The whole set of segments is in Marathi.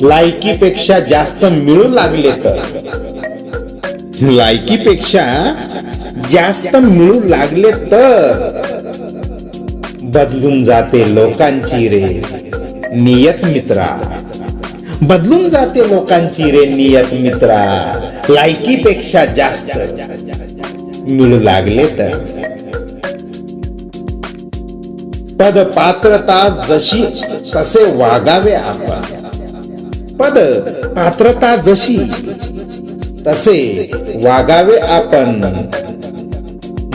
लायकीपेक्षा जास्त मिळू लागले तर, लायकीपेक्षा जास्त मिळू लागले तर बदलून जाते लोकांची रे नियत मित्रा, बदलून जाते लोकांची रे नियत मित्रा, लायकीपेक्षा जास्त मिळू लागले तर. पद पात्रता जशी तसे वागावे आपण, पद पात्रता जशी तसे वागावे आपण,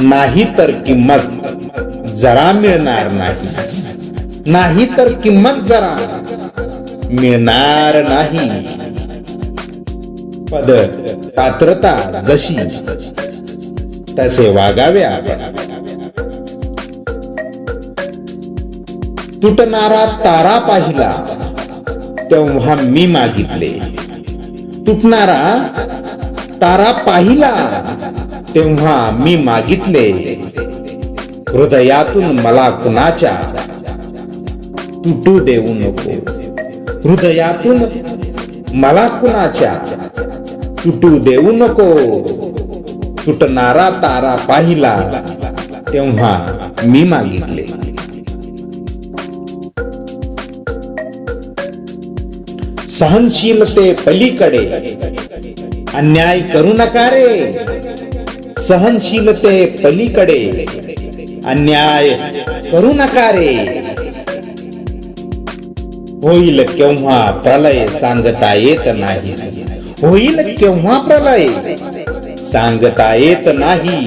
नाही तर किंमत जरा मिळणार नाही, नाही तर किंमत जरा मिळणार नाही. पद पात्रता जशी तसे वागावे आपण. तुटणारा तारा पाहिला तेव्हा मी मागितले, तुटणारा तारा पाहिला तेव्हा मी मागितले, हृदयातून मला कुणाच्या तुटू देऊ नको, हृदयातून मला कुणाच्या तुटू देऊ नको. तुटणारा तारा पाहिला तेव्हा मी मागितले. सहनशीलते पलीकडे अन्याय करू नका रे, सहनशीलते पलीकडे अन्याय करू नका रे. होईल केव्हा प्रलय सांगता येत नाही, होईल केव्हा प्रलय सांगता येत नाही.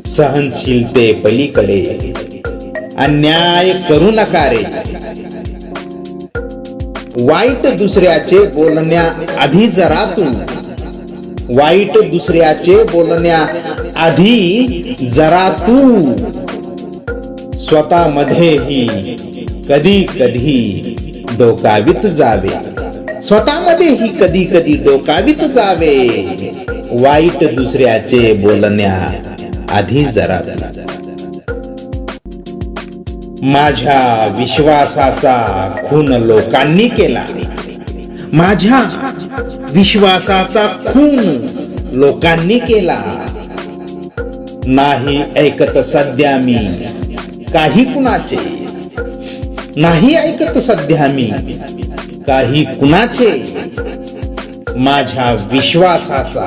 सहनशीलते पलीकडे अन्याय करू नका रे. वाईट दुसऱ्याचे बोलण्या आधी जरा तू, वाईट दुसऱ्याचे बोलण्या आधी जरा तू स्वतःमध्येही कधी कधी डोकावीत जावे, स्वतःमध्येही कधी कधी डोकावीत जावे. वाईट दुसऱ्याचे बोलण्या आधी जरा तू. माझ्या विश्वासाचा खून लोकांनी केला, माझ्या विश्वासाचा खून लोकांनी केला. नाही ऐकत सध्या मी काही कुणाचे, नाही ऐकत सध्या मी काही कुणाचे. माझ्या विश्वासाचा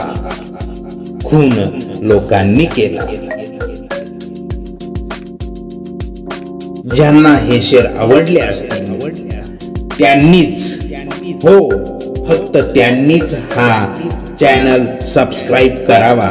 खून लोकांनी केला. ज्यांना हे शेर आवडले असतील त्यांनीच, हो फक्त त्यांनीच हा चॅनल सबस्क्राईब करावा.